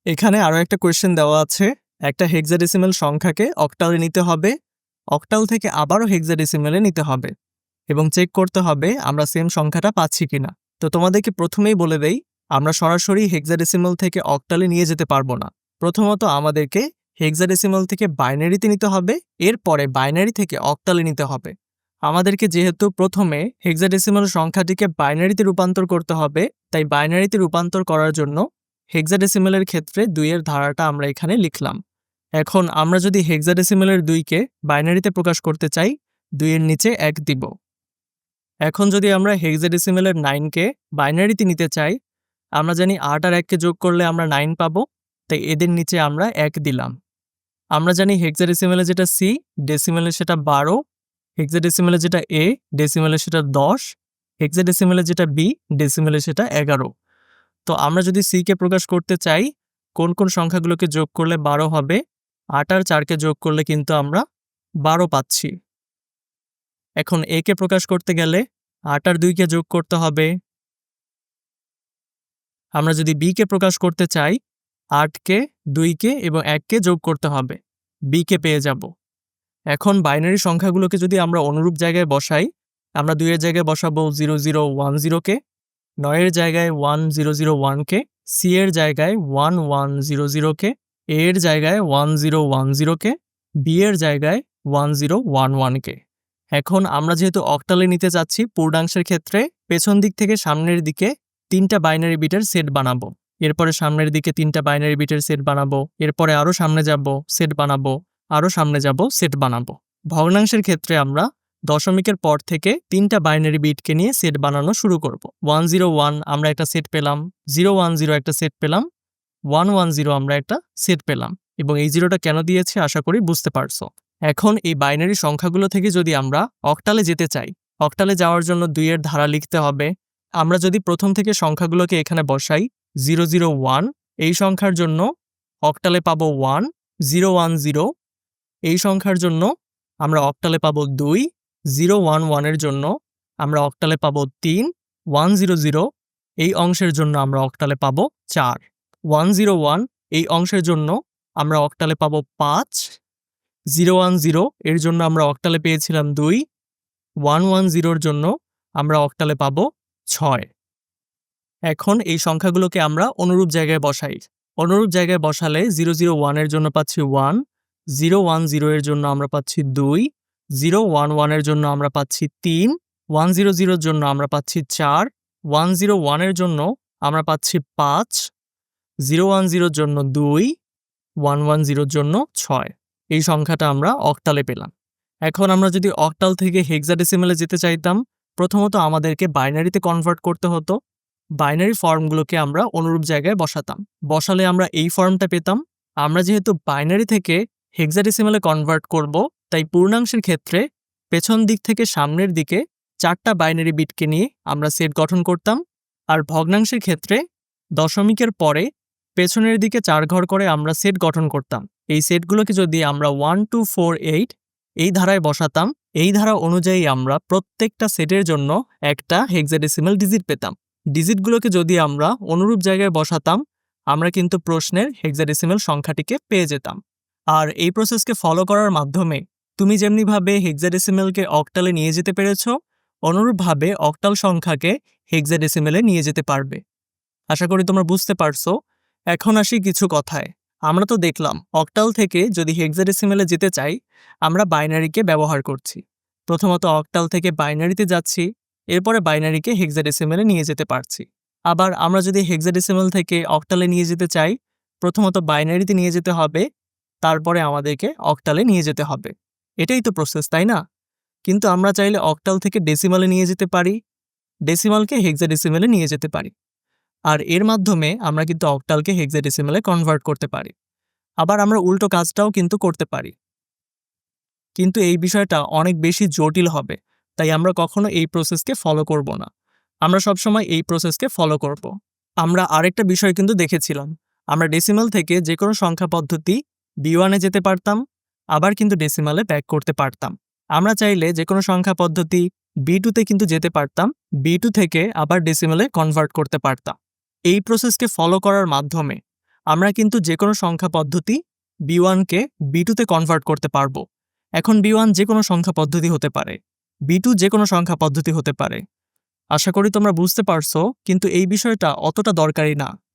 এখানে আরো একটা কোয়েশ্চেন দেওয়া আছে। একটা হেক্সাডেসিমাল সংখ্যাকে অক্টালে নিতে হবে, অক্টাল থেকে আবারও হেক্সাডেসিমালে নিতে হবে এবং চেক করতে হবে আমরা সেম সংখ্যাটা পাচ্ছি কিনা। তো তোমাদেরকে প্রথমেই বলে দেই, আমরা সরাসরি হেক্সাডেসিমাল থেকে অক্টালে নিয়ে যেতে পারবো না। প্রথমত আমাদেরকে হেক্সাডেসিমাল থেকে বাইনারিতে নিতে হবে, এরপরে বাইনারি থেকে অক্টালে নিতে হবে। আমাদেরকে যেহেতু প্রথমে হেক্সাডেসিমাল সংখ্যাটিকে বাইনারিতে রূপান্তর করতে হবে, তাই বাইনারিতে রূপান্তর করার জন্য হেক্সাডেসিমালের ক্ষেত্রে 2 এর ধারাটা আমরা এখানে লিখলাম। এখন আমরা যদি হেক্সাডেসিমালের 2কে বাইনারিতে প্রকাশ করতে চাই, 2 এর নিচে 1 দিব। এখন যদি আমরা হেক্সাডেসিমালের 9কে বাইনারিতে নিতে চাই, আমরা জানি 8 আর 1কে যোগ করলে আমরা 9 পাবো, তাই এদের নিচে আমরা 1 দিলাম। আমরা জানি হেক্সাডেসিমালে যেটা সি, ডেসিমালে সেটা 12, হেক্সাডেসিমালে যেটা এ, ডেসিমালে সেটা 10, হেক্সাডেসিমালে যেটা বি, ডেসিমালে সেটা 11। তো আমরা যদি সি কে প্রকাশ করতে চাই, কোন কোন সংখ্যাগুলোকে যোগ করলে 12 হবে, 8 আর 4কে যোগ করলে কিন্তু আমরা 12 পাচ্ছি। এখন এ কে প্রকাশ করতে গেলে 8 আর 2কে যোগ করতে হবে। আমরা যদি বি কে প্রকাশ করতে চাই, 8কে, 2কে এবং 1কে যোগ করতে হবে, বি কে পেয়ে যাব। এখন বাইনারি সংখ্যাগুলোকে যদি আমরা অনুরূপ জায়গায় বসাই, আমরা 2 এর জায়গায় বসাবো 0010কে, 9 এর জায়গায় 1001কে, সি এর জায়গায় 1100কে, এ এর জায়গায় 1010কে, বি এর জায়গায় 1011কে। এখন আমরা যেহেতু অক্টালে নিতে চাচ্ছি, পূর্ণাংশের ক্ষেত্রে পেছন দিক থেকে সামনের দিকে 3টা বাইনারি বিটের সেট বানাবো, এরপরে সামনের দিকে 3টা বাইনারি বিটের সেট বানাবো, এরপরে আরও সামনে যাব, সেট বানাবো, আরও সামনে যাব, সেট বানাবো। ভগ্নাংশের ক্ষেত্রে আমরা দশমিকের পর থেকে 3টা বাইনারি বিটকে নিয়ে সেট বানানো শুরু করব। 101 আমরা একটা সেট পেলাম, 010 একটা সেট পেলাম, 110 আমরা একটা সেট পেলাম, এবং এই জিরোটা কেন দিয়েছে আশা করি বুঝতে পারছো। এখন এই বাইনারি সংখ্যাগুলো থেকে যদি আমরা অক্টালে যেতে চাই, অক্টালে যাওয়ার জন্য 2 এর ধারা লিখতে হবে। আমরা যদি প্রথম থেকে সংখ্যাগুলোকে এখানে বসাই, 001 এই সংখ্যার জন্য অক্টালে পাবো 1, 010 এই সংখ্যার জন্য আমরা অক্টালে পাবো 2, 011 এর জন্য আমরা অক্টালে পাবো 3, 100 এই অংশের জন্য আমরা অক্টালে পাবো 4, 101 এই অংশের জন্য আমরা অক্টালে পাবো 5, 010 এর জন্য আমরা অক্টালে পেয়েছিলাম 2, 110 এর জন্য আমরা অক্টালে পাবো 6। এখন এই সংখ্যাগুলোকে আমরা অনুরূপ জায়গায় বসাই। অনুরূপ জায়গায় বসালে 001 এর জন্য পাচ্ছি 1, 010 এর জন্য আমরা পাচ্ছি 2, 011 এর জন্য আমরা পাচ্ছি 3, 100 এর জন্য আমরা পাচ্ছি 4, 101 এর জন্য আমরা পাচ্ছি 5, 010 এর জন্য 2, 110 এর জন্য 6। এই সংখ্যাটা আমরা অক্টালে পেলাম। এখন আমরা যদি অক্টাল থেকে হেক্সাডেসিমালে যেতে চাইতাম, প্রথমত আমাদেরকে বাইনারিতে কনভার্ট করতে হতো। বাইনারি ফর্মগুলোকে আমরা অনুরূপ জায়গায় বসাতাম, বসালে আমরা এই ফর্মটা পেতাম। আমরা যেহেতু বাইনারি থেকে হেক্সাডেসিমালে কনভার্ট করব, তাই পূর্ণাংশের ক্ষেত্রে পেছন দিক থেকে সামনের দিকে 4টা বাইনারি বিটকে নিয়ে আমরা সেট গঠন করতাম, আর ভগ্নাংশের ক্ষেত্রে দশমিকের পরে পেছনের দিকে 4 ঘর করে আমরা সেট গঠন করতাম। এই সেটগুলোকে যদি আমরা 1, 2, 4, 8 এই ধারায় বসাতাম, এই ধারা অনুযায়ী আমরা প্রত্যেকটা সেটের জন্য একটা হেক্সাডেসিমাল ডিজিট পেতাম। ডিজিটগুলোকে যদি আমরা অনুরূপ জায়গায় বসাতাম, আমরা কিন্তু প্রশ্নের হেক্সাডেসিমাল সংখ্যাটিকে পেয়ে যেতাম। আর এই প্রসেসকে ফলো করার মাধ্যমে তুমি যেমনিভাবে হেক্সাডেসিমালকে অক্টালে নিয়ে যেতে পেরেছো, অনুরূপভাবে অক্টাল সংখ্যাকে হেক্সাডেসিমালে নিয়ে যেতে পারবে। আশা করি তোমরা বুঝতে পারছো। এখন আসি কিছু কথায়। আমরা তো দেখলাম অক্টাল থেকে যদি হেক্সাডেসিমালে যেতে চাই, আমরা বাইনারিকে ব্যবহার করছি। প্রথমত অক্টাল থেকে বাইনারিতে যাচ্ছি, এরপরে বাইনারিকে হেক্সাডেসিমালে নিয়ে যেতে পারছি। আবার আমরা যদি হেক্সাডেসিমাল থেকে অক্টালে নিয়ে যেতে চাই, প্রথমত বাইনারিতে নিয়ে যেতে হবে, তারপরে আমাদেরকে অক্টালে নিয়ে যেতে হবে। এটাই তো প্রসেস, তাই না? কিন্তু আমরা চাইলে অক্টাল থেকে ডেসিমালে নিয়ে যেতে পারি, ডেসিমালকে হেক্সাডেসিমালে নিয়ে যেতে পারি, আর এর মাধ্যমে আমরা কিন্তু অক্টালকে হেক্সাডেসিমালে কনভার্ট করতে পারি। আবার আমরা উল্টো কাজটাও কিন্তু করতে পারি, কিন্তু এই বিষয়টা অনেক বেশি জটিল হবে, তাই আমরা কখনো এই প্রসেসকে ফলো করব না। আমরা সবসময় এই প্রসেসকে ফলো করব। আমরা আরেকটা বিষয় কিন্তু দেখেছিলাম, আমরা ডেসিমাল থেকে যে কোনো সংখ্যা পদ্ধতি B1-এ যেতে পারতাম, আবার কিন্তু ডেসিমালে ব্যাক করতে পারতাম। আমরা চাইলে যে কোনো সংখ্যা পদ্ধতি B2-তে কিন্তু যেতে পারতাম, B2 থেকে আবার ডেসিমালে কনভার্ট করতে পারতাম। এই প্রসেসকে ফলো করার মাধ্যমে আমরা কিন্তু যে কোনো সংখ্যা পদ্ধতি b1 কে b2 তে কনভার্ট করতে পারবো। এখন b1 যে কোনো সংখ্যা পদ্ধতি হতে পারে, b2 যে কোনো সংখ্যা পদ্ধতি হতে পারে। আশা করি তোমরা বুঝতে পারছো, কিন্তু এই বিষয়টা অতটা দরকারি না।